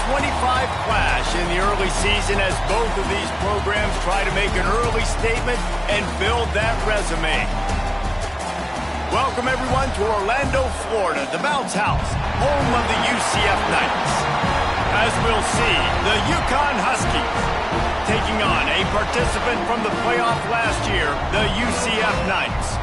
Ncaa26 clash in the early season as both of these programs try to make an early statement and build that resume. Welcome, everyone, to Orlando, Florida, the Bounce House, home of the UCF Knights. As we'll see, the Yukon Huskies taking on a participant from the playoff last year, the UCF Knights.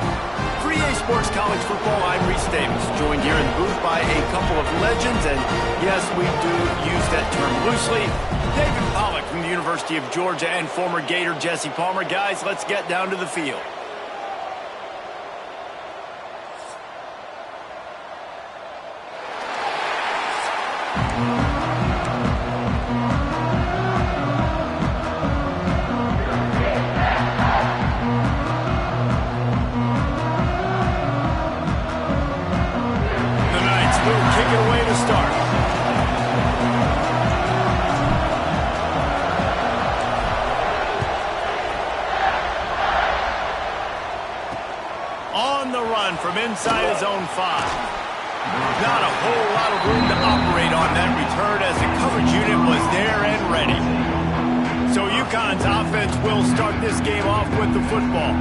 For EA Sports College Football, I'm Reese Davis, joined here in the booth by a couple of legends, and yes, we do use that term loosely. David Pollack from the University of Georgia and former Gator Jesse Palmer. Guys, let's get down to the field. From inside his own 5. Not a whole lot of room to operate on that return as the coverage unit was there and ready. So UConn's offense will start this game off with the football.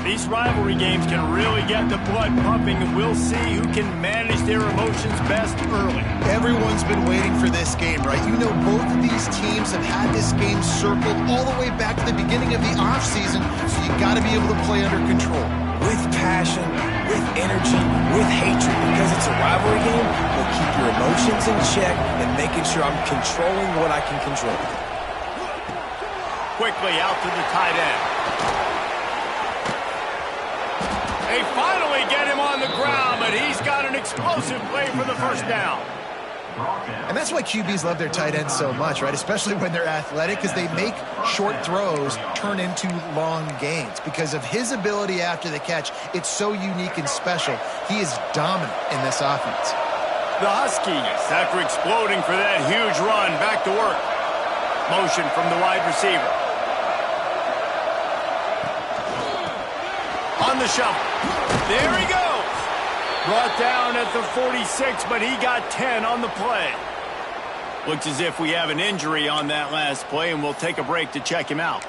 These rivalry games can really get the blood pumping, and we'll see who can manage their emotions best early. Everyone's been waiting for this game, right? You know, both of these teams have had this game circled all the way back to the beginning of the offseason, so you got to be able to play under control. With passion, with energy, with hatred, because it's a rivalry game, we'll keep your emotions in check and making sure I'm controlling what I can control. Quickly out to the tight end. They finally get him on the ground, but he's got an explosive play for the first down. And that's why QBs love their tight ends so much, right? Especially when they're athletic, because they make short throws turn into long gains. Because of his ability after the catch, it's so unique and special. He is dominant in this offense. The Huskies, after exploding for that huge run, back to work. Motion from the wide receiver. On the shovel. There he goes. Brought down at the 46, but he got 10 on the play. Looks as if we have an injury on that last play, and we'll take a break to check him out.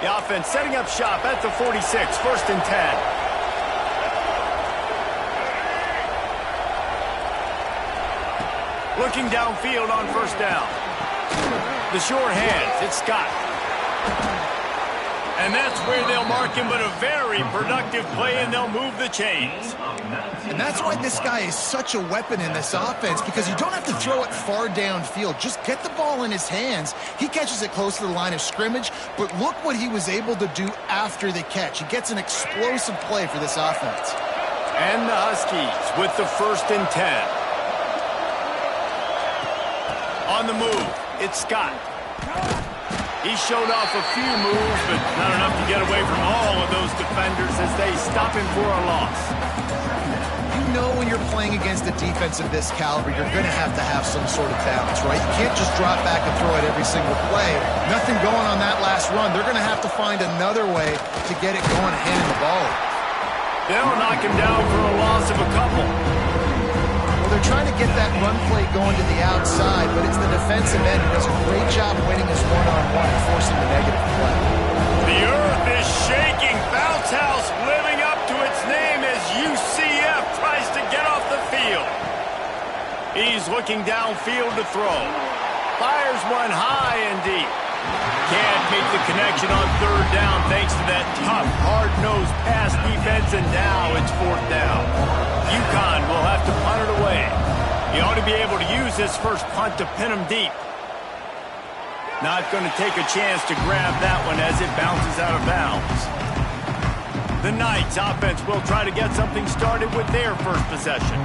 The offense setting up shop at the 46, 1st and 10. Looking downfield on 1st down. The short hands, it's Scott. And that's where they'll mark him, but a very productive play, and they'll move the chains. And that's why this guy is such a weapon in this offense, because you don't have to throw it far downfield. Just get the ball in his hands. He catches it close to the line of scrimmage, but look what he was able to do after the catch. He gets an explosive play for this offense. And the Huskies with the 1st and 10. On the move, it's Scott. He showed off a few moves, but not enough to get away from all of those defenders as they stop him for a loss. You know when you're playing against a defense of this caliber, you're going to have some sort of balance, right? You can't just drop back and throw it every single play. Nothing going on that last run. They're going to have to find another way to get it going and handing the ball. They'll knock him down for a loss of a couple. They're trying to get that run play going to the outside, but it's the defensive end who does a great job winning this one-on-one and forcing the negative play. The earth is shaking. Bounce House living up to its name as UCF tries to get off the field. He's looking downfield to throw. Fires one high and deep. Can't make the connection on 3rd down thanks to that tough, hard-nosed pass defense, and now it's 4th down. UConn will have to punt it away. He ought to be able to use this first punt to pin him deep. Not going to take a chance to grab that one as it bounces out of bounds. The Knights offense will try to get something started with their first possession.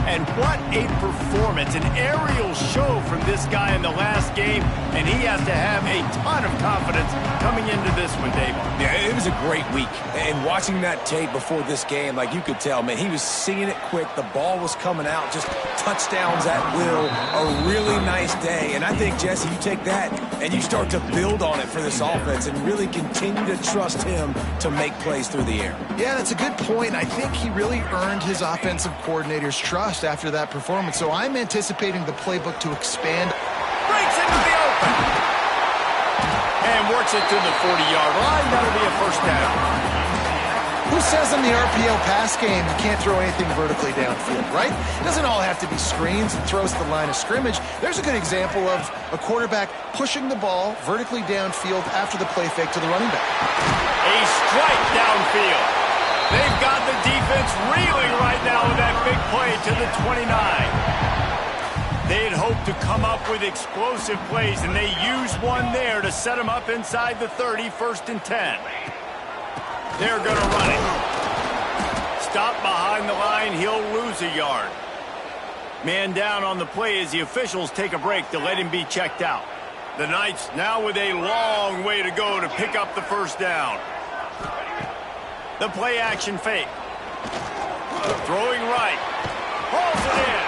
And what a performance, an aerial show from this guy in the last game, and he has to have a ton of confidence coming into this one, Dave. Yeah, it was a great week. And watching that tape before this game, like you could tell, man, he was seeing it quick. The ball was coming out, just touchdowns at will. A really nice day. And I think, Jesse, you take that and you start to build on it for this offense and really continue to trust him to make plays through the air. Yeah, that's a good point. I think he really earned his offensive coordinator's trust. washed after that performance. So I'm anticipating the playbook to expand. Breaks into the open. And works it to the 40-yard line. That'll be a first down. Who says in the RPO pass game you can't throw anything vertically downfield, right? It doesn't all have to be screens and throws to the line of scrimmage. There's a good example of a quarterback pushing the ball vertically downfield after the play fake to the running back. A strike downfield. They've got the defense reeling right now with that big play to the 29. They had hoped to come up with explosive plays, and they used one there to set them up inside the 30, 1st and 10. They're going to run it. Stop behind the line. He'll lose a yard. Man down on the play as the officials take a break to let him be checked out. The Knights now with a long way to go to pick up the first down. The play action fake. Throwing right. Hauls it in.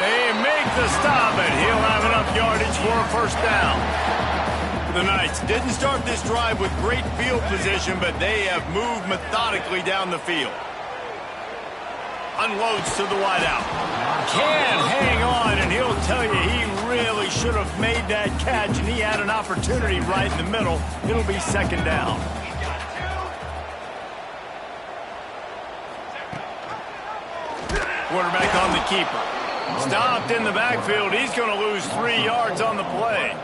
They make the stop, and he'll have enough yardage for a first down. The Knights didn't start this drive with great field position, but they have moved methodically down the field. Unloads to the wideout. Can't hang on, and he'll tell you he really should have made that catch, and he had an opportunity right in the middle. It'll be second down. Quarterback on the keeper. Stopped in the backfield. He's going to lose 3 yards on the play.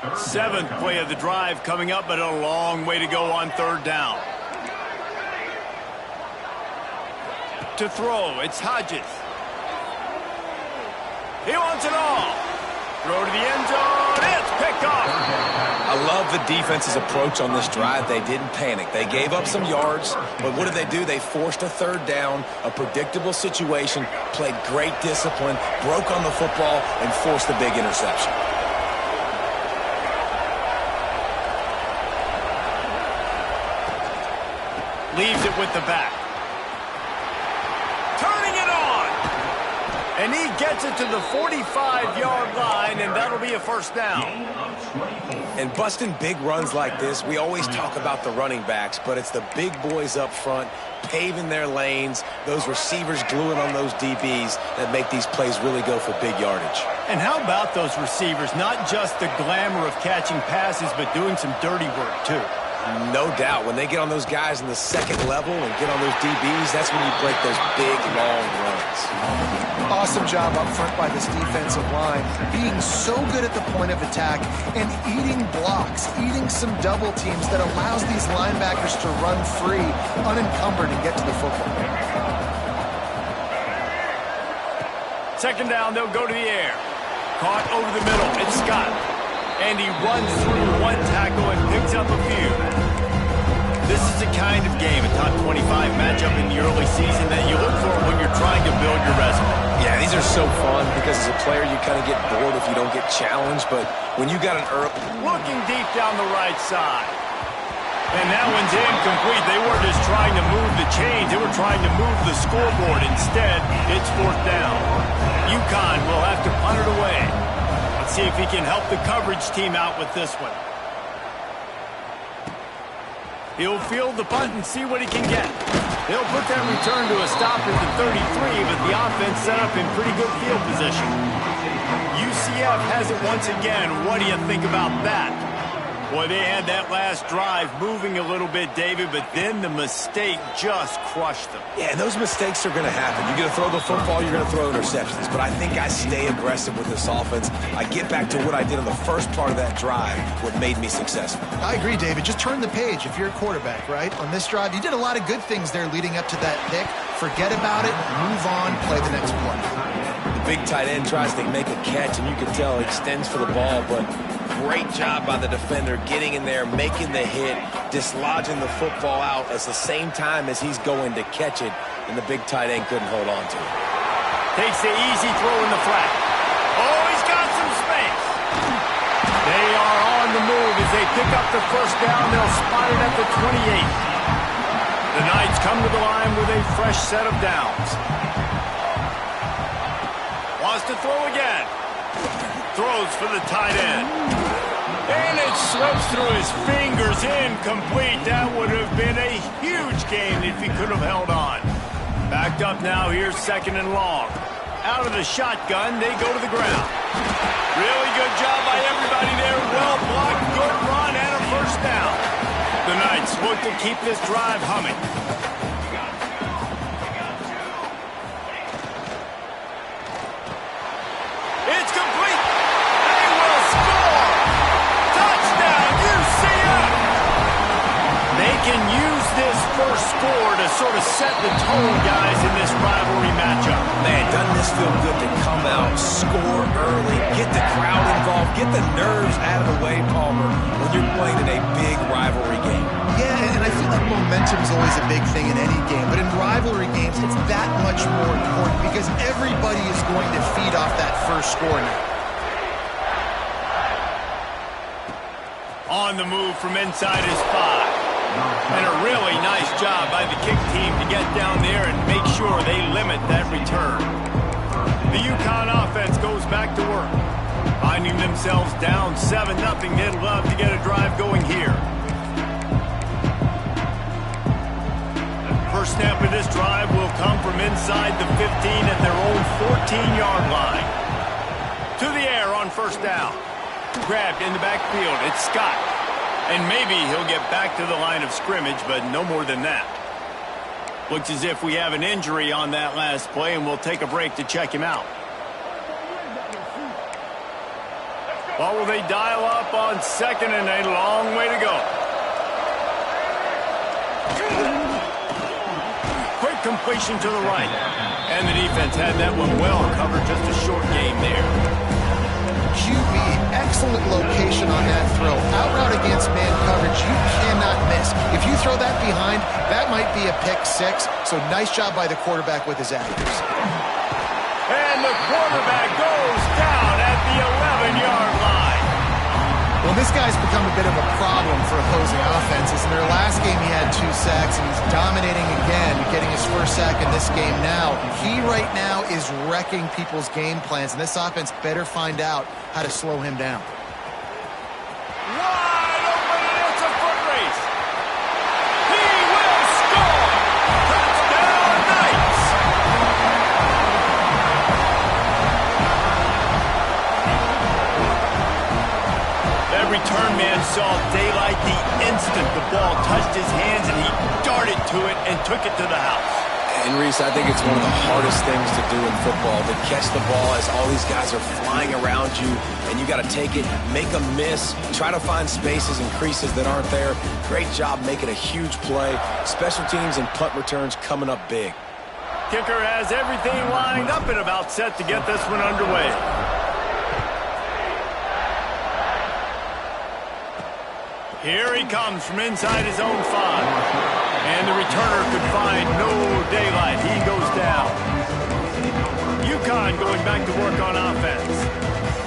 7th play of the drive coming up, but a long way to go on 3rd down. To throw, it's Hodges. He wants it all. Throw to the end zone. It's picked off. I love the defense's approach on this drive. They didn't panic. They gave up some yards, but what did they do? They forced a 3rd down, a predictable situation, played great discipline, broke on the football, and forced the big interception. Leaves it with the back. Turning it on. And he gets it to the 45-yard line, and that'll be a first down. And busting big runs like this, we always talk about the running backs, but it's the big boys up front, paving their lanes, those receivers gluing on those DBs that make these plays really go for big yardage. And how about those receivers? Not just the glamour of catching passes, but doing some dirty work, too. No doubt. When they get on those guys in the second level and get on those DBs, that's when you break those big, long runs. Awesome job up front by this defensive line, being so good at the point of attack and eating blocks, eating some double teams that allows these linebackers to run free, unencumbered, and get to the football. Second down, they'll go to the air. Caught over the middle. It's Scott. And he runs through one tackle and picks up a few. This is the kind of game, a top 25 matchup in the early season, that you look for when you're trying to build your resume. Yeah, these are so fun because as a player you kind of get bored if you don't get challenged, but when you got an early... Looking deep down the right side. And that one's incomplete. They weren't just trying to move the chains, they were trying to move the scoreboard. Instead, it's 4th down. UConn will have to punt it away. Let's see if he can help the coverage team out with this one. He'll field the punt and see what he can get. He'll put that return to a stop at the 33, but the offense set up in pretty good field position. UCF has it once again. What do you think about that? Boy, they had that last drive moving a little bit, David, but then the mistake just crushed them. Yeah, and those mistakes are going to happen. You're going to throw the football, you're going to throw interceptions. But I think I stay aggressive with this offense. I get back to what I did on the first part of that drive, what made me successful. I agree, David. Just turn the page if you're a quarterback, right? On this drive, you did a lot of good things there leading up to that pick. Forget about it, move on, play the next play. The big tight end tries to make a catch, and you can tell he extends for the ball, but great job by the defender getting in there, making the hit, dislodging the football out at the same time as he's going to catch it, and the big tight end couldn't hold on to it. Takes the easy throw in the flat. Oh, he's got some space. They are on the move as they pick up the first down. They'll spot it at the 28. The Knights come to the line with a fresh set of downs. Wants to throw again. Throws for the tight end. And it slips through his fingers, incomplete. That would have been a huge gain if he could have held on. Backed up now, here's 2nd and long. Out of the shotgun, they go to the ground. Really good job by everybody there. Well blocked, good run, and a 1st down. The Knights look to keep this drive humming. It's complete. They will score. Touchdown, UCF. They can use this first score to sort of set the tone, guys, in this rivalry matchup. Man, doesn't this feel good to come out, score early, get the crowd involved, get the nerves out of the way, Palmer, when you're playing in a big rivalry game. Yeah, and I feel like momentum is always a big thing in any game, but in rivalry games, it's that much more important because everybody is going to feed off that first score now. On the move from inside his 5. And a really nice job by the kick team to get down there and make sure they limit that return. The UConn offense goes back to work. Finding themselves down 7-0, they'd love to get a drive going here. First snap of this drive will come from inside the 15 at their own 14-yard line. To the air on 1st down. Grabbed in the backfield. It's Scott. And maybe he'll get back to the line of scrimmage, but no more than that. Looks as if we have an injury on that last play, and we'll take a break to check him out. What will they dial up on 2nd and a long way to go? Quick completion to the right. And the defense had that one well covered, just a short game there. QB, excellent location on that throw. Out route against man coverage, you cannot miss. If you throw that behind, that might be a pick 6. So nice job by the quarterback with his accuracy. And the quarterback goes down at the 11-yard line. Well, this guy's become a bit of a problem for opposing offenses. In their last game, he had 2 sacks, and he's dominating again, getting his 1st sack in this game now. He right now is wrecking people's game plans, and this offense better find out how to slow him down. Wide open, and it's a foot race. He will score. Touchdown, Knights. That return man saw daylight the instant the ball touched his hands, and he darted to it and took it to the house. And Reese, I think it's one of the hardest things to do in football, to catch the ball as all these guys are flying around you, and you got to take it, make a miss, try to find spaces and creases that aren't there. Great job making a huge play. Special teams and punt returns coming up big. Kicker has everything lined up and about set to get this one underway. Here he comes from inside his own 5. And the returner could find no daylight. He goes down. UConn going back to work on offense.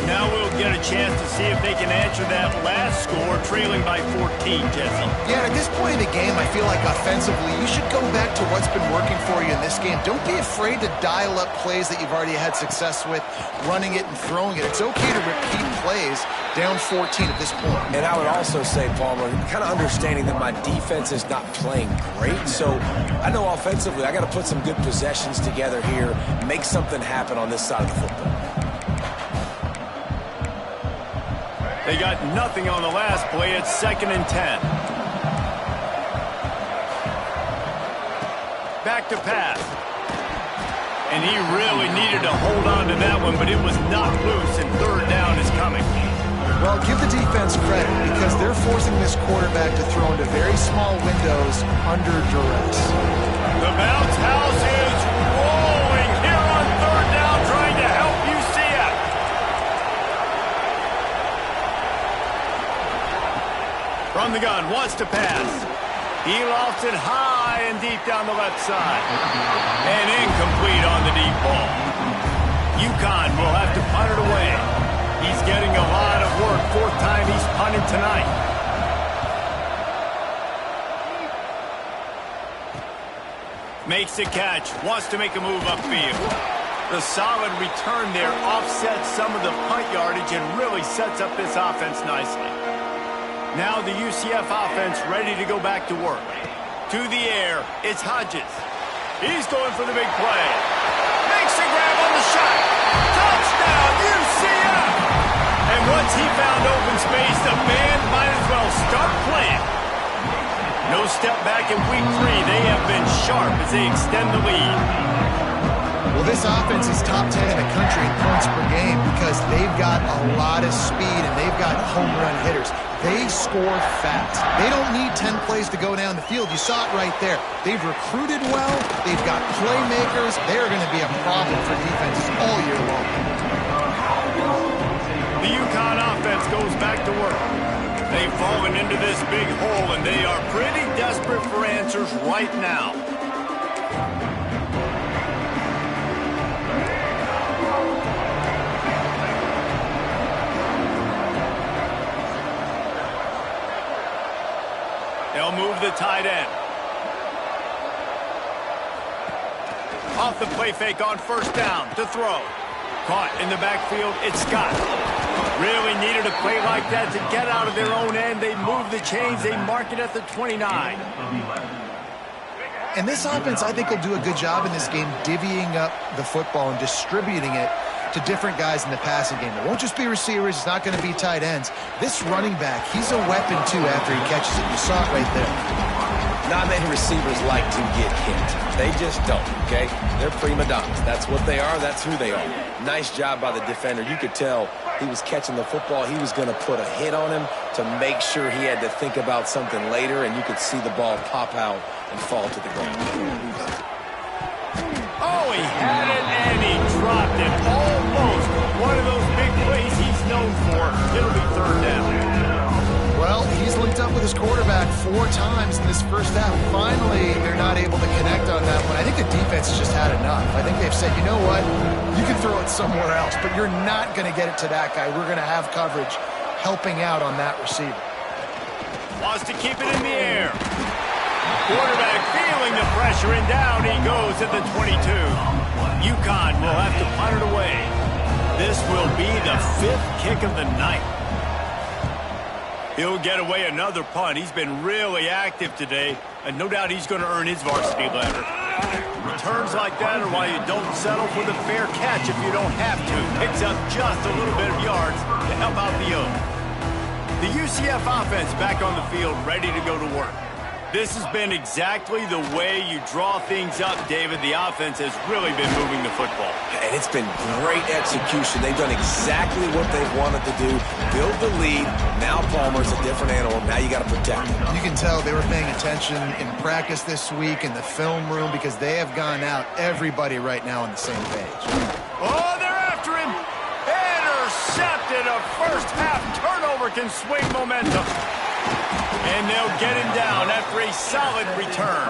Now we'll get a chance to see if they can answer that last score, trailing by 14, Jesse. Yeah, at this point in the game, I feel like offensively, you should go back to what's been working for you in this game. Don't be afraid to dial up plays that you've already had success with, running it and throwing it. It's okay to repeat plays down 14 at this point. And I would also say, Palmer, kind of understanding that my defense is not playing great, so I know offensively I got to put some good possessions together here, make something happen on this side of the football. They got nothing on the last play. It's 2nd and 10. Back to pass. And he really needed to hold on to that one, but it was not loose, and 3rd down is coming. Well, give the defense credit because they're forcing this quarterback to throw into very small windows under duress. The bounce house is rolling here on 3rd down, trying to help UCF. From the gun, wants to pass. He lofts it high and deep down the left side. And incomplete on the deep ball. UConn will have to punt it away. He's getting a lot of work. 4th time he's punted tonight. Makes the catch. Wants to make a move upfield. The solid return there offsets some of the punt yardage and really sets up this offense nicely. Now the UCF offense ready to go back to work. To the air, it's Hodges. He's going for the big play. Makes a grab on the shot. Touchdown, UCF! And once he found open space, the band might as well start playing. No step back in week 3. They have been sharp as they extend the lead. Well, this offense is top 10 in the country in points per game because they've got a lot of speed and they've got home run hitters. They score fast. They don't need 10 plays to go down the field. You saw it right there. They've recruited well. They've got playmakers. They're going to be a problem for defenses all year long. The UConn offense goes back to work. They've fallen into this big hole, and they are pretty desperate for answers right now. They'll move the tight end. Off the play fake on first down to throw. Caught in the backfield, it's Scott. Really needed a play like that to get out of their own end. They move the chains. They mark it at the 29. And this offense, I think, will do a good job in this game divvying up the football and distributing it to different guys in the passing game. It won't just be receivers. It's not going to be tight ends. This running back, he's a weapon, too, after he catches it. You saw it right there. Not many receivers like to get hit. They just don't, okay? They're prima donnas. That's what they are. That's who they are. Nice job by the defender. You could tell he was catching the football. He was going to put a hit on him to make sure he had to think about something later, and you could see the ball pop out and fall to the ground. Oh, he had it, and he dropped it. Almost one of those big plays he's known for. It'll be third down. Well, he's linked up with his quarterback 4 times in this first half. Finally, they're not able to connect on that one. I think the defense has just had enough. I think they've said, you know what? You can throw it somewhere else, but you're not going to get it to that guy. We're going to have coverage helping out on that receiver. Wants to keep it in the air. Quarterback feeling the pressure, and down he goes at the 22. UConn will have to punt it away. This will be the 5th kick of the night. He'll get away another punt. He's been really active today, and no doubt he's going to earn his varsity letter. Returns like that are why you don't settle for the fair catch if you don't have to. Picks up just a little bit of yards to help out the Oak. The UCF offense back on the field, ready to go to work. This has been exactly the way you draw things up, David. The offense has really been moving the football. And it's been great execution. They've done exactly what they've wanted to do. Build the lead. Now Palmer's a different animal. Now you got to protect him. You can tell they were paying attention in practice this week in the film room because they have gone out, everybody right now on the same page. Oh, they're after him. Intercepted. A first half turnover can swing momentum. And they'll get him down after a solid return.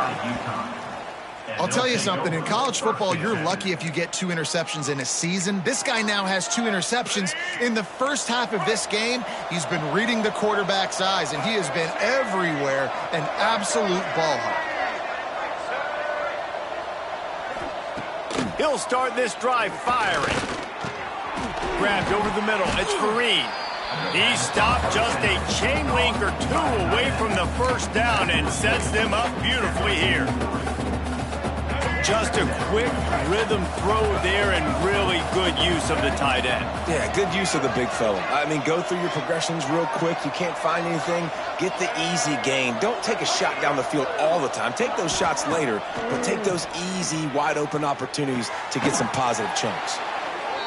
I'll tell you something. In college football, you're lucky if you get 2 interceptions in a season. This guy now has 2 interceptions. In the first half of this game, he's been reading the quarterback's eyes, and he has been everywhere, an absolute ball hawk. He'll start this drive firing. Grabbed over the middle. It's Fareed. He stopped just a chain link or 2 away from the first down and sets them up beautifully here. Just a quick rhythm throw there and really good use of the tight end. Yeah, good use of the big fella. I mean, go through your progressions real quick. You can't find anything. Get the easy gain. Don't take a shot down the field all the time. Take those shots later, but take those easy, wide-open opportunities to get some positive chunks.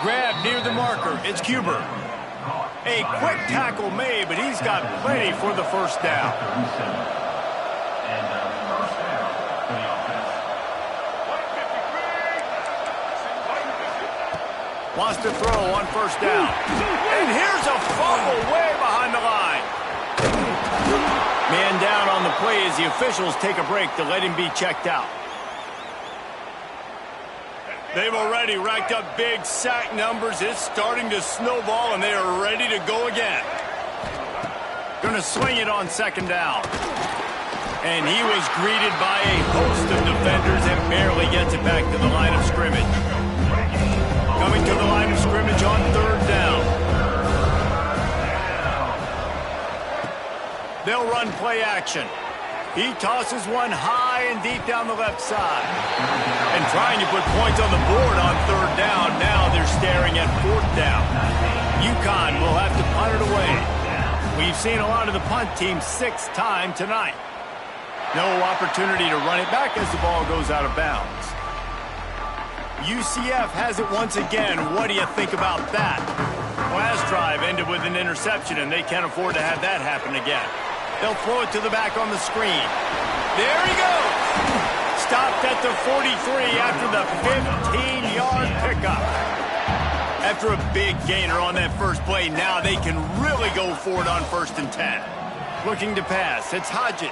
Grab near the marker. It's Cuber. A quick tackle made, but he's got plenty for the first down. Wants to throw on first down. And here's a fumble way behind the line. Man down on the play as the officials take a break to let him be checked out. They've already racked up big sack numbers. It's starting to snowball, and they are ready to go again. Going to swing it on second down. And he was greeted by a host of defenders and barely gets it back to the line of scrimmage. Coming to the line of scrimmage on third down. They'll run play action. He tosses one high and deep down the left side. And trying to put points on the board on third down. Now they're staring at fourth down. UConn will have to punt it away. We've seen a lot of the punt team 6 times tonight. No opportunity to run it back as the ball goes out of bounds. UCF has it once again. What do you think about that? Last drive ended with an interception, and they can't afford to have that happen again. They'll throw it to the back on the screen. There he goes. Stopped at the 43 after the 15-yard pickup. After a big gainer on that first play, now they can really go for it on 1st and 10. Looking to pass. It's Hodges.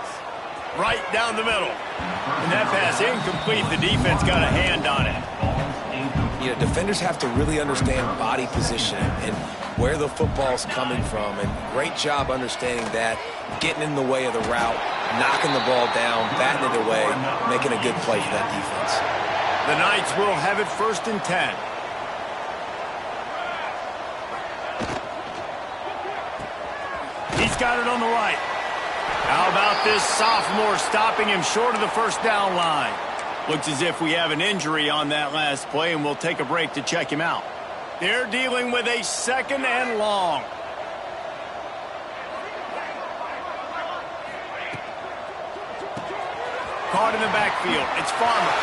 Right down the middle. And that pass incomplete. The defense got a hand on it. You know, defenders have to really understand body position and where the football's coming from. And great job understanding that, getting in the way of the route, knocking the ball down, batting it away, making a good play for that defense. The Knights will have it 1st and 10. He's got it on the right. How about this sophomore stopping him short of the first down line? Looks as if we have an injury on that last play, and we'll take a break to check him out. They're dealing with a 2nd and long. Caught in the backfield. It's Farmer.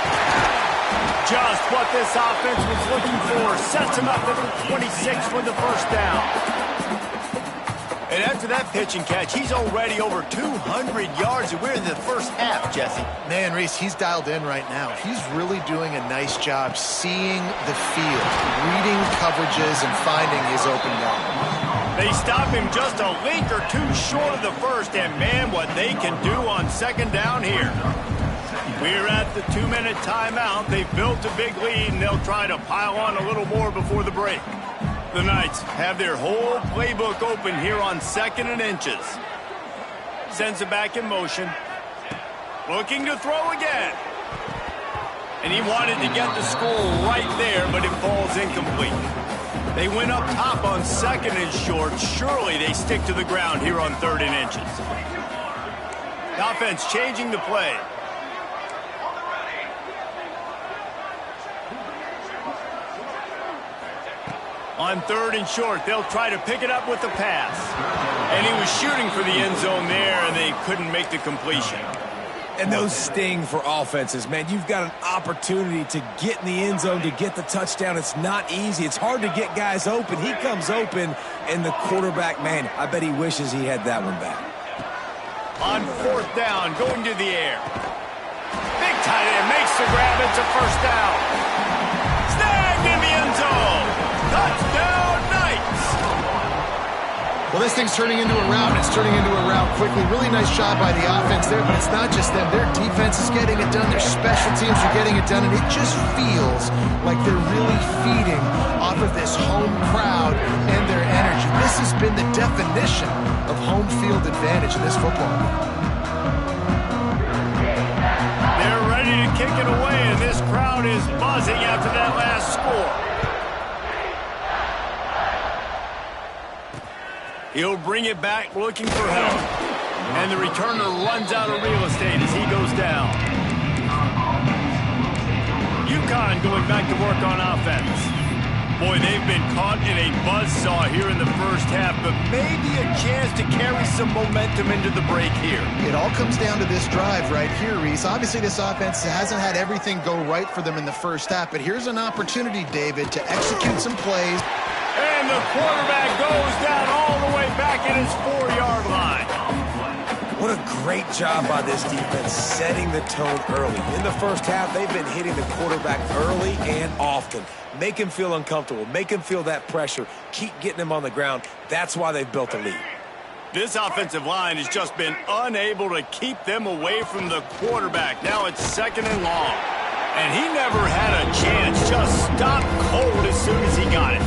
Just what this offense was looking for. Sets him up at the 26 with the first down. And after that pitch and catch, he's already over 200 yards, and we're in the first half, Jesse. Man, Reese, he's dialed in right now. He's really doing a nice job seeing the field, reading coverages, and finding his open guy. They stop him just a link or two short of the first, and man, what they can do on 2nd down here. We're at the 2-minute timeout. They've built a big lead, and they'll try to pile on a little more before the break. The Knights have their whole playbook open here on 2nd and inches. Sends it back in motion. Looking to throw again. And he wanted to get the score right there, but it falls incomplete. They went up top on 2nd and short. Surely they stick to the ground here on 3rd and inches. The offense changing the play. On 3rd and short, they'll try to pick it up with the pass. And he was shooting for the end zone there, and they couldn't make the completion. And those sting for offenses, man. You've got an opportunity to get in the end zone, to get the touchdown. It's not easy. It's hard to get guys open. He comes open, and the quarterback, man, I bet he wishes he had that one back. On 4th down, going to the air. Big tight end makes the grab. It's a first down. Snagged in the end zone. Touchdown, Knights! Well, this thing's turning into a rout, and it's turning into a rout quickly. Really nice job by the offense there, but it's not just them. Their defense is getting it done. Their special teams are getting it done, and it just feels like they're really feeding off of this home crowd and their energy. This has been the definition of home field advantage in this football game. They're ready to kick it away, and this crowd is buzzing after that last score. He'll bring it back looking for help. And the returner runs out of real estate as he goes down. UConn going back to work on offense. Boy, they've been caught in a buzzsaw here in the first half, but maybe a chance to carry some momentum into the break here. It all comes down to this drive right here, Reese. Obviously, this offense hasn't had everything go right for them in the first half, but here's an opportunity, David, to execute some plays. And the quarterback goes down all the way back at his 4-yard line. What a great job by this defense setting the tone early. In the first half, they've been hitting the quarterback early and often. Make him feel uncomfortable. Make him feel that pressure. Keep getting him on the ground. That's why they've built a lead. This offensive line has just been unable to keep them away from the quarterback. Now it's 2nd and long. And he never had a chance. Just stopped cold as soon as he got it.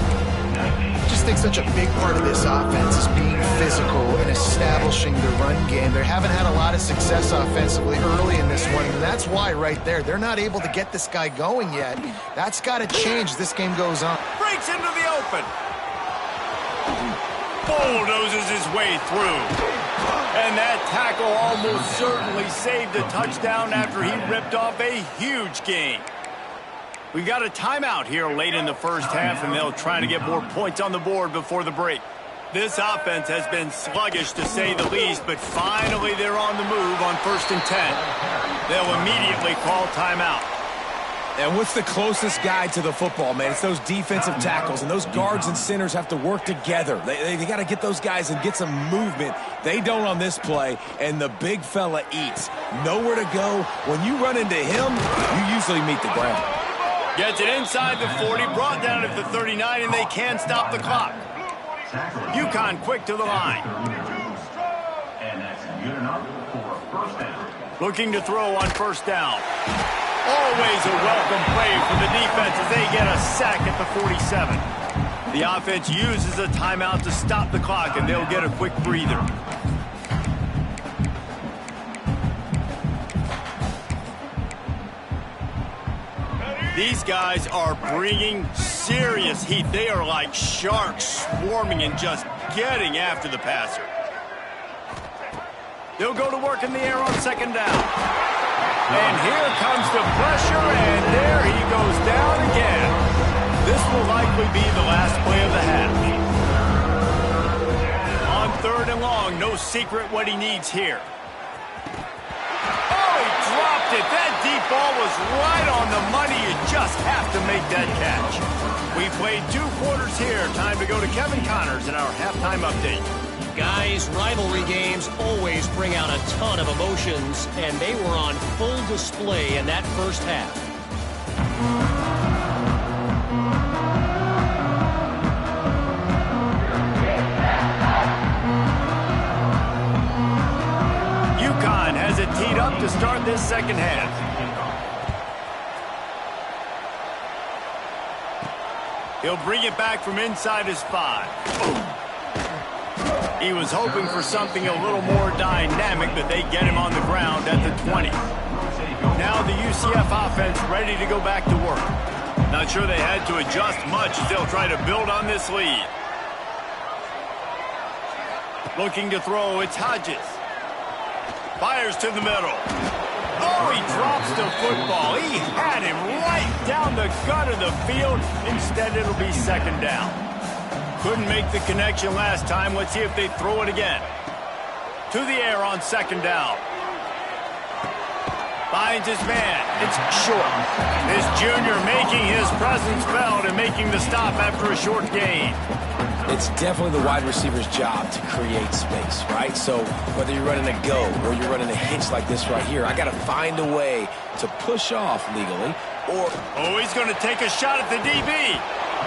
I just think such a big part of this offense is being physical and establishing the run game. They haven't had a lot of success offensively early in this one, and that's why right there, they're not able to get this guy going yet. That's got to change as this game goes on. Breaks into the open. Bulldozes his way through. And that tackle almost certainly saved a touchdown after he ripped off a huge gain. We've got a timeout here late in the first half, and they'll try to get more points on the board before the break. This offense has been sluggish, to say the least, but finally they're on the move on 1st and 10. They'll immediately call timeout. And what's the closest guy to the football, man? It's those defensive tackles, and those guards and centers have to work together. They got to get those guys and get some movement. They don't on this play, and the big fella eats. Nowhere to go. When you run into him, you usually meet the ground. Gets it inside the 40, brought down at the 39, and they can't stop the clock. UConn quick to the line. Looking to throw on 1st down. Always a welcome play for the defense as they get a sack at the 47. The offense uses a timeout to stop the clock, and they'll get a quick breather. These guys are bringing serious heat. They are like sharks swarming and just getting after the passer. They'll go to work in the air on 2nd down. And here comes the pressure, and there he goes down again. This will likely be the last play of the half. On 3rd and long, no secret what he needs here. Oh, he dropped it. That deep ball was right on the money. You just have to make that catch. We played 2 quarters here. Time to go to Kevin Connors in our halftime update. Guys, rivalry games always bring out a ton of emotions, and they were on full display in that first half. UConn has it teed up to start this second half. He'll bring it back from inside his 5. He was hoping for something a little more dynamic, but they get him on the ground at the 20. Now the UCF offense ready to go back to work. Not sure they had to adjust much as they'll try to build on this lead. Looking to throw, it's Hodges. Fires to the middle. Oh, he drops the football. He had him right down the gut of the field. Instead, it'll be 2nd down. Couldn't make the connection last time. Let's see if they throw it again. To the air on 2nd down. Finds his man. It's short. This junior making his presence felt and making the stop after a short gain. It's definitely the wide receiver's job to create space, right? So whether you're running a go or you're running a hitch like this right here, I got to find a way to push off legally or... Oh, he's going to take a shot at the DB.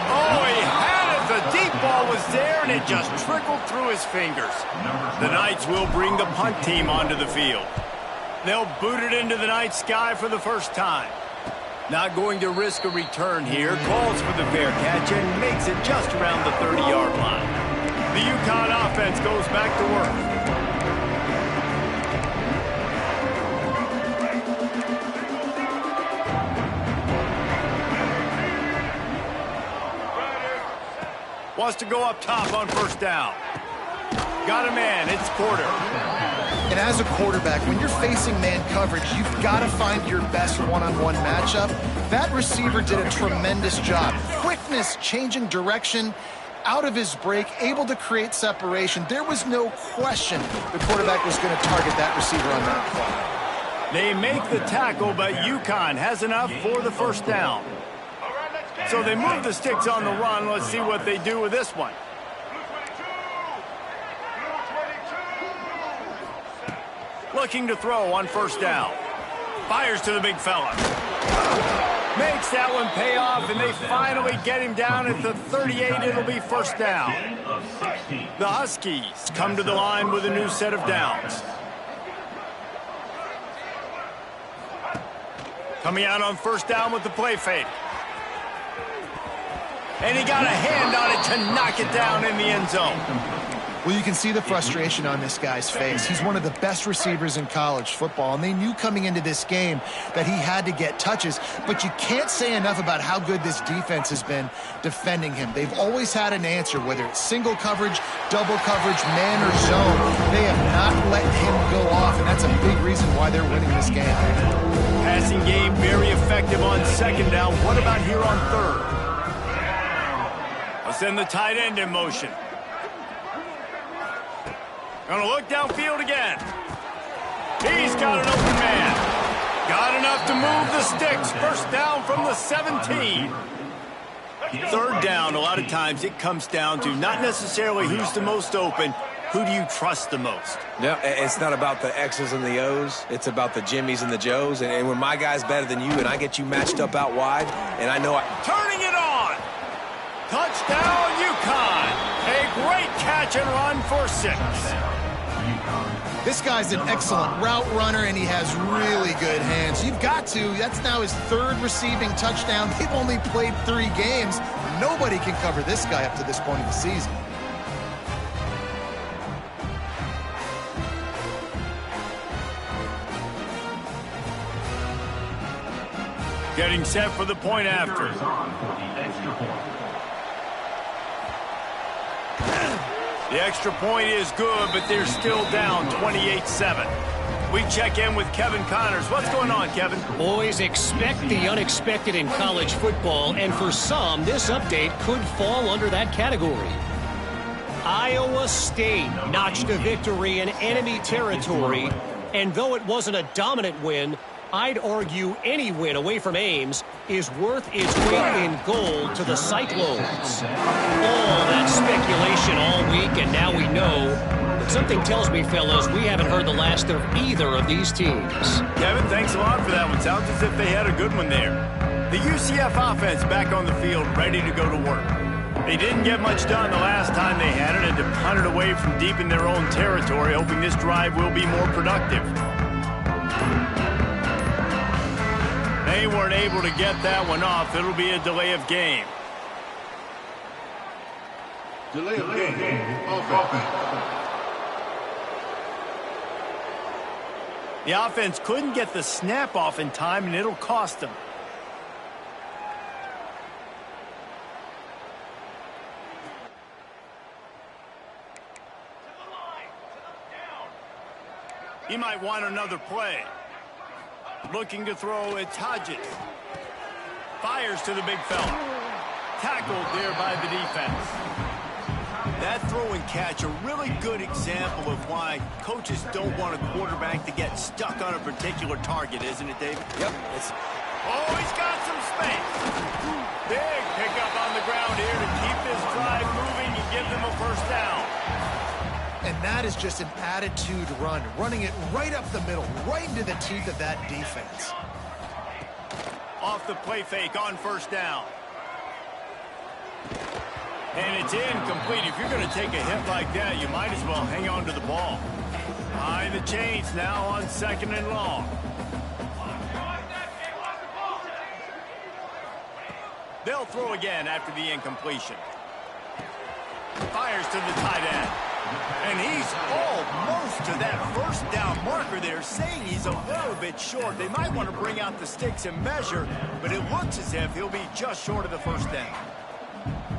Oh, he had it. The deep ball was there, and it just trickled through his fingers. The Knights will bring the punt team onto the field. They'll boot it into the night sky for the first time. Not going to risk a return here. Calls for the fair catch and makes it just around the 30-yard line. The UConn offense goes back to work. Wants to go up top on 1st down. Got a man. It's Porter. And as a quarterback, when you're facing man coverage, you've got to find your best one-on-one matchup. That receiver did a tremendous job. Quickness, changing direction, out of his break, able to create separation. There was no question the quarterback was going to target that receiver on that play. They make the tackle, but UConn has enough for the 1st down. So they move the sticks on the run. Let's see what they do with this one. Looking to throw on 1st down. Fires to the big fella. Makes that one pay off, and they finally get him down at the 38. It'll be 1st down. The Huskies come to the line with a new set of downs. Coming out on 1st down with the play fake. And he got a hand on it to knock it down in the end zone. Well, you can see the frustration on this guy's face. He's one of the best receivers in college football, and they knew coming into this game that he had to get touches, but you can't say enough about how good this defense has been defending him. They've always had an answer, whether it's single coverage, double coverage, man or zone. They have not let him go off, and that's a big reason why they're winning this game. Passing game very effective on second down. What about here on third? Let's send the tight end in motion. Gonna look downfield again. He's got an open man. Got enough to move the sticks. First down from the 17. Third down, a lot of times it comes down to not necessarily who's the most open, who do you trust the most? No, it's not about the X's and the O's. It's about the Jimmies and the Joes. And when my guy's better than you and I get you matched up out wide, and I know Turning it on. Touchdown, UConn. A great catch and run for 6. This guy's an excellent route runner, and he has really good hands. You've got to. That's now his 3rd receiving touchdown. They've only played 3 games. Nobody can cover this guy up to this point of the season. Getting set for the point after. The extra point is good, but they're still down 28-7. We check in with Kevin Connors. What's going on, Kevin? Boys, expect the unexpected in college football, and for some, this update could fall under that category. Iowa State notched a victory in enemy territory, and though it wasn't a dominant win, I'd argue any win away from Ames is worth its weight in gold to the Cyclones. All that speculation all week, and now we know. But something tells me, fellas, we haven't heard the last of either of these teams. Kevin, thanks a lot for that one. Sounds as if they had a good one there. The UCF offense back on the field, ready to go to work. They didn't get much done the last time they had it, and to punt it away from deep in their own territory, hoping this drive will be more productive. They weren't able to get that one off. It'll be a delay of game. Delay of game. Offense. The offense couldn't get the snap off in time, and it'll cost them. He might want another play. Looking to throw, it's Hodges. Fires to the big fella. Tackled there by the defense. That throw and catch, a really good example of why coaches don't want a quarterback to get stuck on a particular target, isn't it, David? Yep. Oh, he's got some space. Big pickup on the ground here to keep this drive moving and give them a first down. And that is just an attitude run, running it right up the middle, right into the teeth of that defense. Off the play fake on first down. And it's incomplete. If you're going to take a hit like that, you might as well hang on to the ball. Behind the chains now on 2nd and long. They'll throw again after the incompletion. Fires to the tight end. And he's almost to that first down marker there, saying he's a little bit short. They might want to bring out the sticks and measure, but it looks as if he'll be just short of the first down.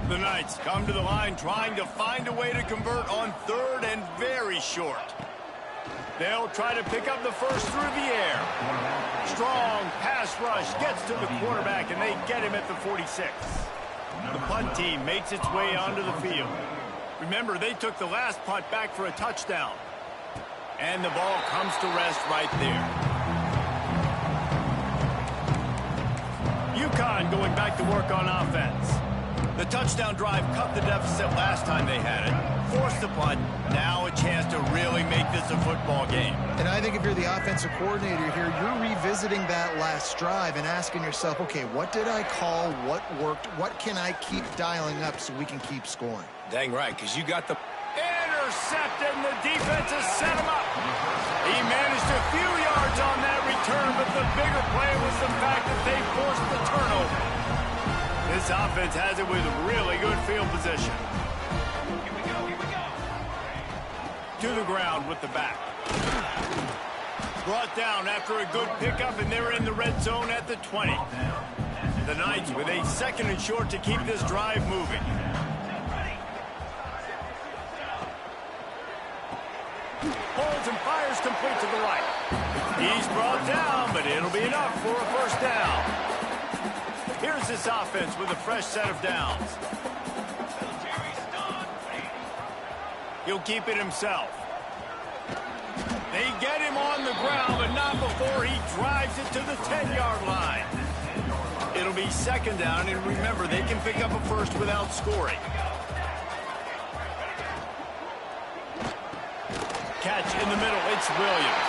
The Knights come to the line trying to find a way to convert on 3rd and very short. They'll try to pick up the first through the air. Strong pass rush gets to the quarterback, and they get him at the 46. The punt team makes its way onto the field. Remember, they took the last punt back for a touchdown. And the ball comes to rest right there. UConn going back to work on offense. The touchdown drive cut the deficit last time they had it. Forced the punt. Now a chance to really make this a football game. And I think if you're the offensive coordinator here, you're revisiting that last drive and asking yourself, okay, what did I call? What worked? What can I keep dialing up so we can keep scoring? Dang right, because you got the... Intercepted, and the defense has set him up. He managed a few yards on that return, but the bigger play was the fact that they forced the turnover. This offense has it with really good field position. to the ground with the back. Brought down after a good pickup, and they're in the red zone at the 20. The Knights with a 2nd and short to keep this drive moving. Holds and fires complete to the right. He's brought down, but it'll be enough for a first down. Here's this offense with a fresh set of downs. He'll keep it himself. They get him on the ground, but not before he drives it to the 10-yard line. It'll be 2nd down, and remember, they can pick up a first without scoring. Catch in the middle, it's Williams.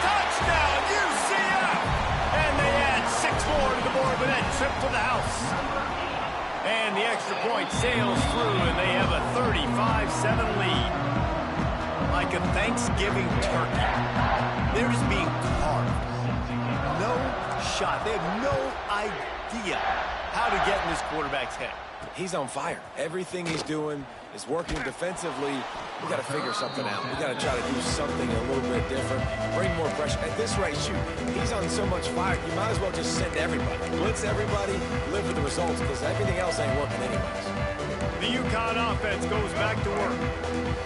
Touchdown, UCF! And they add 6 more to the board with that trip to the house. And the extra point sails through, and they have a 35-7 lead. Like a Thanksgiving turkey. They're just being carved. No shot. They have no idea how to get in this quarterback's head. He's on fire. Everything he's doing is working defensively. We got to figure something out. We got to try to do something a little bit different. Bring more pressure. At this rate, shoot, he's on so much fire, you might as well just send everybody. Blitz everybody, live for the results, because everything else ain't working anyways. The UConn offense goes back to work.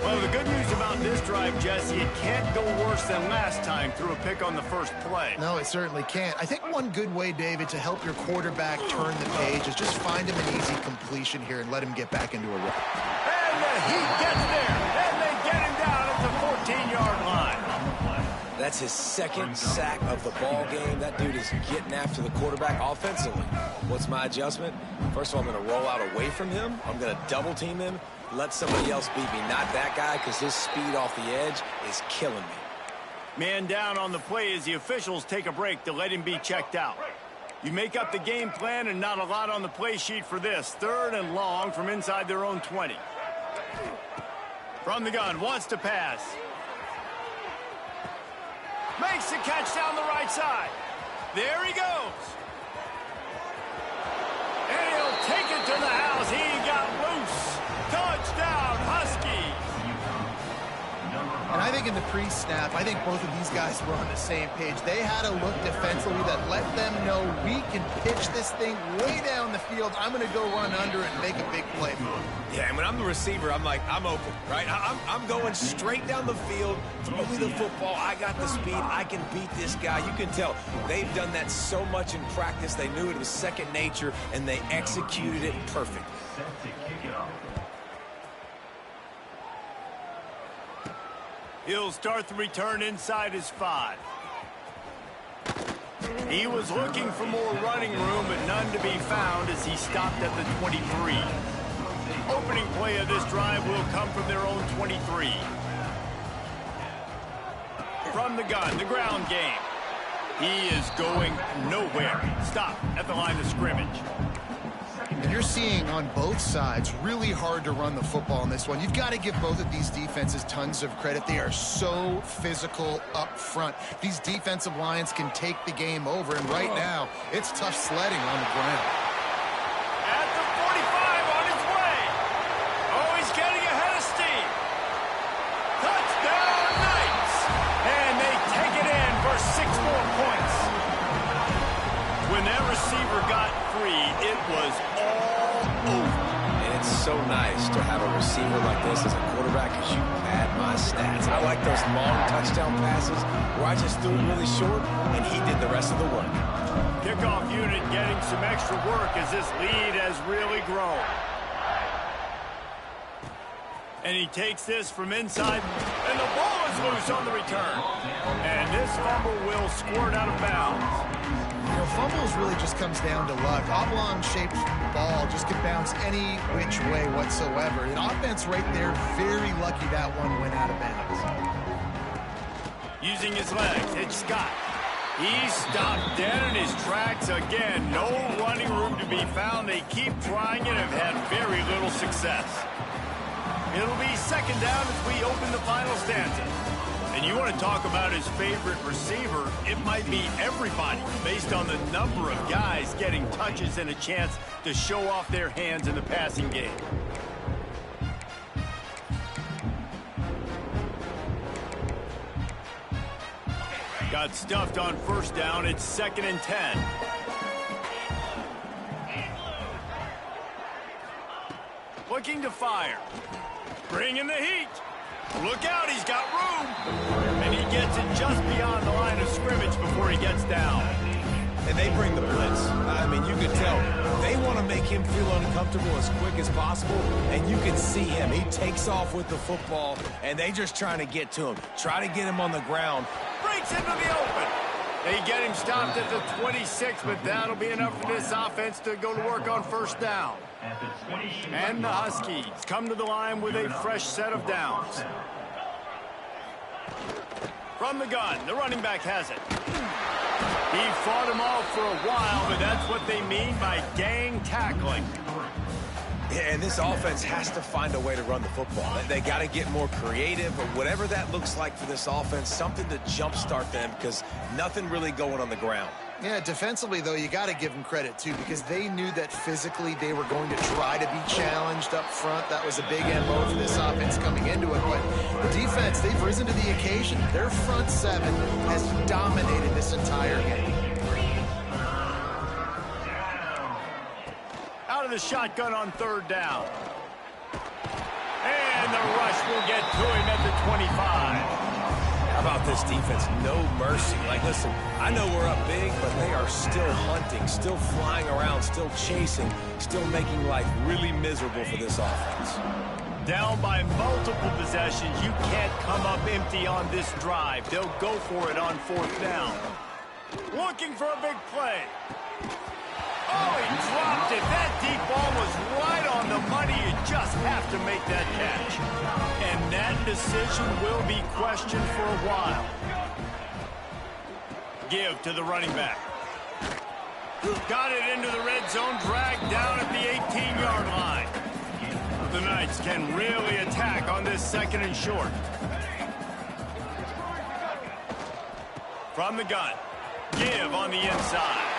Well, the good news about this drive, Jesse, it can't go worse than last time through a pick on the first play. No, it certainly can't. I think one good way, David, to help your quarterback turn the page is just find him an easy completion here and let him get back into a run. And the Heat gets there, and they get him down at the 14-yard line. That's his 2nd sack of the ball game. That dude is getting after the quarterback offensively. What's my adjustment? First of all, I'm going to roll out away from him. I'm going to double team him. Let somebody else beat me, not that guy, because his speed off the edge is killing me. Man down on the play as the officials take a break to let him be checked out. You make up the game plan and not a lot on the play sheet for this. 3rd and long from inside their own 20. From the gun, wants to pass. Makes the catch down the right side. There he goes. And he'll take it to the house. He got loose. Touchdown, Huskies. And I think in the pre-snap, I think both of these guys were on the same page. They had a look defensively that let them know we can pitch this thing way down the field. I'm going to go run under and make a big play for him. Yeah, and when I'm the receiver, I'm like, I'm open, right? I'm going straight down the field. Throw me the football. I got the speed. I can beat this guy. You can tell they've done that so much in practice. They knew it was second nature, and they executed it perfect. He'll start the return inside his 5. He was looking for more running room, but none to be found as he stopped at the 23. Opening play of this drive will come from their own 23. From the gun, the ground game. He is going nowhere. Stop at the line of scrimmage. You're seeing on both sides really hard to run the football in this one. You've got to give both of these defenses tons of credit. They are so physical up front. These defensive lines can take the game over, and right now, it's tough sledding on the ground. At the 45 on his way. Oh, he's getting ahead of steam. Touchdown, Knights. And they take it in for 6 more points. When that receiver got free, it was all over. And it's so nice to have a receiver like this as a quarterback because you pad my stats. I like those long touchdown passes where I just threw it really short and he did the rest of the work. Kickoff unit getting some extra work as this lead has really grown. And he takes this from inside, and the ball is loose on the return. And this fumble will squirt out of bounds. You know, fumbles really just comes down to luck. Oblong-shaped ball just can bounce any which way whatsoever. The offense right there, very lucky that one went out of bounds. Using his legs, it's Scott. He's stopped dead in his tracks again. No running room to be found. They keep trying it and have had very little success. It'll be 2nd down as we open the final stanza. And you want to talk about his favorite receiver, it might be everybody based on the number of guys getting touches and a chance to show off their hands in the passing game. Got stuffed on first down. It's 2nd and 10. Looking to fire. Bringing the heat. Look out, he's got room. And he gets it just beyond the line of scrimmage before he gets down. And they bring the blitz. I mean, you could tell they want to make him feel uncomfortable as quick as possible, and you can see him. He takes off with the football, and they just trying to get to him, try to get him on the ground. Breaks into the open. They get him stopped at the 26, but that'll be enough for this offense to go to work on first down. And the Huskies come to the line with a fresh set of downs. From the gun, the running back has it. He fought him off for a while, but that's what they mean by gang tackling. Yeah, and this offense has to find a way to run the football. They got to get more creative, or whatever that looks like for this offense, something to jumpstart them, because nothing really going on the ground. Yeah, defensively, though, you got to give them credit, too, because they knew that physically they were going to try to be challenged up front. That was a big MO for this offense coming into it. But the defense, they've risen to the occasion. Their front seven has dominated this entire game. Out of the shotgun on third down. And the rush will get to him at the 25. How about this defense? No mercy. Like, listen, I know we're up big, but they are still hunting, still flying around, still chasing, still making life really miserable for this offense. Down by multiple possessions, you can't come up empty on this drive. They'll go for it on fourth down. Looking for a big play. Oh, he dropped it. That deep ball was right on the money. You just have to make that catch. And that decision will be questioned for a while. Give to the running back. Got it into the red zone, dragged down at the 18-yard line. The Knights can really attack on this 2nd and short. From the gun. Give on the inside.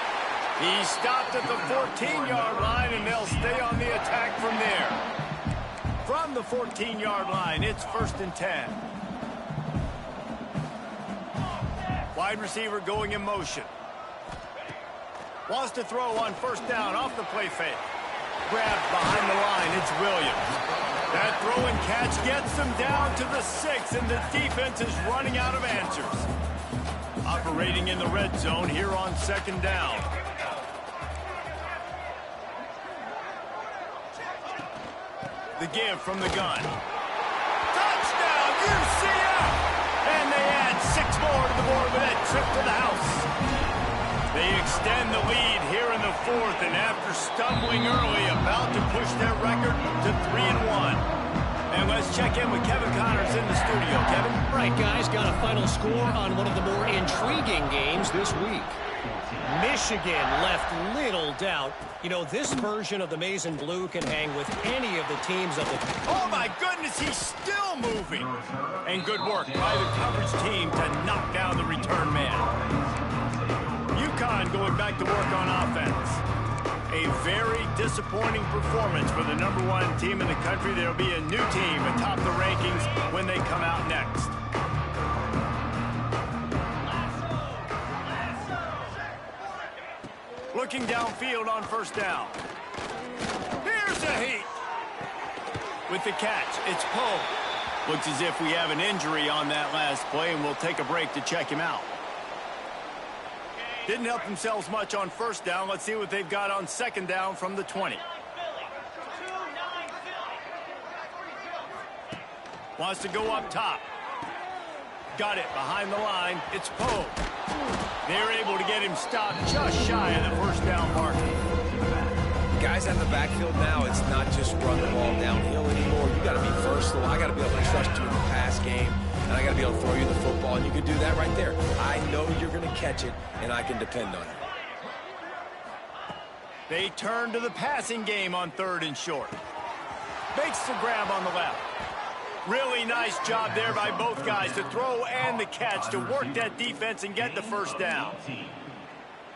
He stopped at the 14-yard line, and they'll stay on the attack from there. From the 14-yard line, it's 1st and 10. Wide receiver going in motion. Wants to throw on first down off the play fake. Grabbed behind the line, it's Williams. That throw and catch gets them down to the 6, and the defense is running out of answers. Operating in the red zone here on 2nd down. The give from the gun. Touchdown, UCF! And they add 6 more to the board with that trip to the house. They extend the lead here in the 4th, and after stumbling early, about to push their record to 3-1. And let's check in with Kevin Connors in the studio. Kevin? Right, guys, got a final score on one of the more intriguing games this week. Michigan left little doubt. You know, this version of the Maize and Blue can hang with any of the teams of the... Oh, my goodness, he's still moving. And good work by the coverage team to knock down the return man. UConn going back to work on offense. A very disappointing performance for the #1 team in the country. There'll be a new team atop the rankings when they come out next. Looking downfield on first down. Here's the heat. With the catch, it's Poe. Looks as if we have an injury on that last play, and we'll take a break to check him out. Didn't help themselves much on first down. Let's see what they've got on 2nd down from the 20. Wants to go up top. Got it behind the line. It's Poe. They're able to get him stopped just shy of the first down marker. Guys out of the backfield now, it's not just run the ball downhill anymore. You got to be versatile. I got to be able to trust you in the pass game, and I got to be able to throw you the football, and you can do that right there. I know you're going to catch it, and I can depend on it. They turn to the passing game on 3rd and short. Makes the grab on the left. Really nice job there by both guys to throw and the catch to work that defense and get the first down.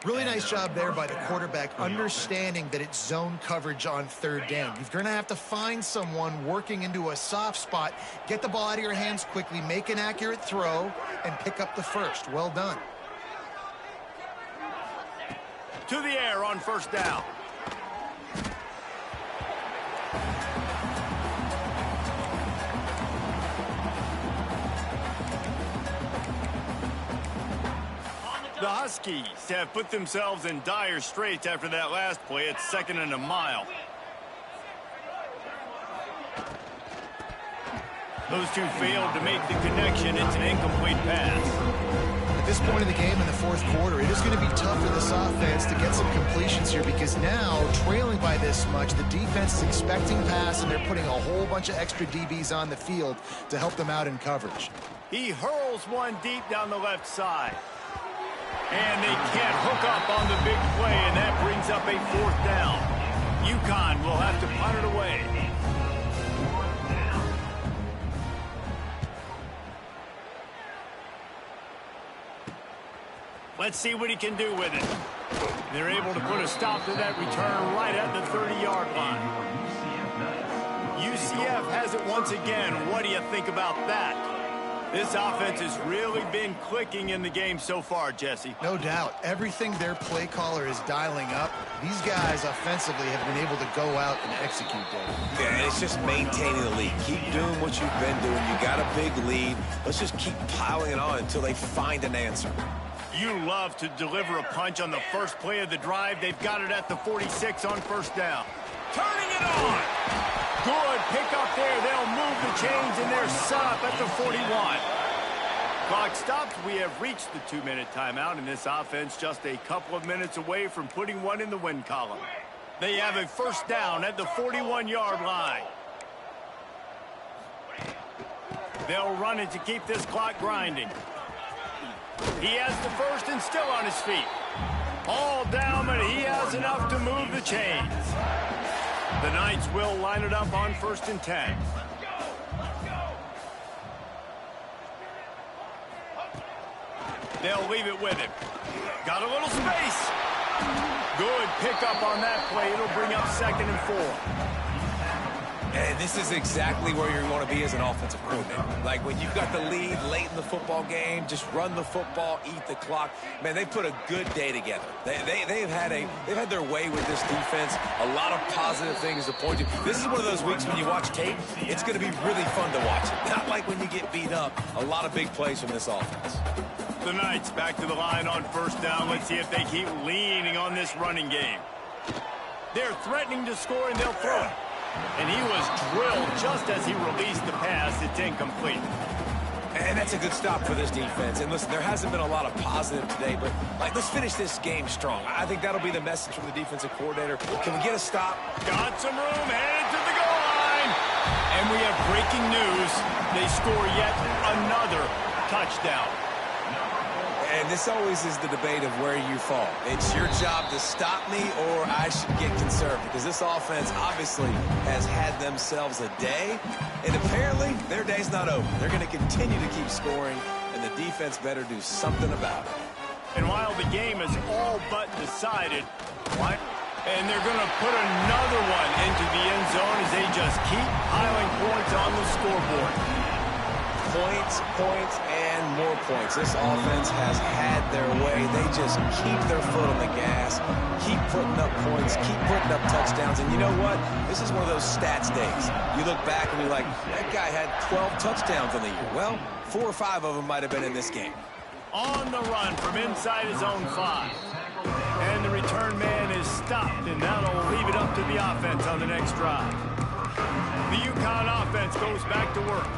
Really nice job there by the quarterback, understanding that it's zone coverage on 3rd down. You're going to have to find someone working into a soft spot, get the ball out of your hands quickly, make an accurate throw, and pick up the first. Well done. To the air on first down. The Huskies have put themselves in dire straits after that last play. It's 2nd and a mile. Those two failed to make the connection. It's an incomplete pass. At this point in the game in the fourth quarter, it is going to be tough for this offense to get some completions here because now, trailing by this much, the defense is expecting pass and they're putting a whole bunch of extra DBs on the field to help them out in coverage. He hurls one deep down the left side. And they can't hook up on the big play, and that brings up a 4th down. UConn will have to punt it away. Let's see what he can do with it. They're able to put a stop to that return right at the 30-yard line. UCF has it once again. What do you think about that? This offense has really been clicking in the game so far, Jesse. No doubt. Everything their play caller is dialing up, these guys offensively have been able to go out and execute, David. Yeah, and it's just maintaining the lead. Keep doing what you've been doing. You got a big lead. Let's just keep piling it on until they find an answer. You love to deliver a punch on the first play of the drive. They've got it at the 46 on first down. Turning it on. Good pick up there. They'll move the chains, and they're set up at the 41. Clock stops. We have reached the 2-minute timeout, and this offense just a couple of minutes away from putting one in the win column. They have a first down at the 41-yard line. They'll run it to keep this clock grinding. He has the first and still on his feet. All down, but he has enough to move the chains. The Knights will line it up on 1st and 10. They'll leave it with him. Got a little space. Good pickup on that play. It'll bring up 2nd and 4. And this is exactly where you want to be as an offensive coordinator. Like when you've got the lead late in the football game, just run the football, eat the clock. Man, they put a good day together. They've had their way with this defense. A lot of positive things to point to. This is one of those weeks when you watch tape, it's going to be really fun to watch it. Not like when you get beat up. A lot of big plays from this offense. The Knights back to the line on first down. Let's see if they keep leaning on this running game. They're threatening to score, and they'll throw it. And he was drilled just as he released the pass. It's incomplete. And that's a good stop for this defense. And listen, there hasn't been a lot of positive today, but let's finish this game strong. I think that'll be the message from the defensive coordinator. Can we get a stop? Got some room, headed to the goal line. And we have breaking news. They score yet another touchdown. And this always is the debate of where you fall. It's your job to stop me or I should get conservative because this offense obviously has had themselves a day, and apparently their day's not over. They're going to continue to keep scoring, and the defense better do something about it. And while the game is all but decided, and they're going to put another one into the end zone as they just keep piling points on the scoreboard. Points, points, and more points. This offense has had their way. They just keep their foot on the gas, keep putting up points, keep putting up touchdowns. And you know what? This is one of those stats days. You look back and you're like, that guy had 12 touchdowns on the year. Well, 4 or 5 of them might have been in this game. On the run from inside his own 5. And the return man is stopped, and that'll leave it up to the offense on the next drive. The UConn offense goes back to work.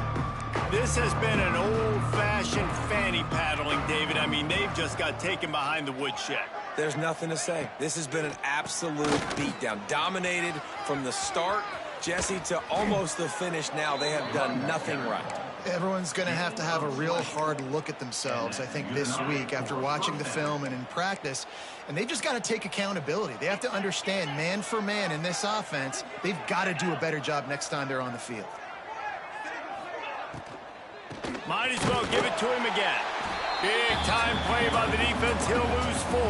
This has been an old-fashioned fanny paddling, David. I mean, they've just got taken behind the woodshed. There's nothing to say. This has been an absolute beatdown. Dominated from the start, Jesse, to almost the finish now. They have done nothing right. Everyone's going to have a real hard look at themselves, I think, this week after watching the film and in practice. And they've just got to take accountability. They have to understand, man for man in this offense, they've got to do a better job next time they're on the field. Might as well give it to him again. Big time play by the defense. He'll lose 4.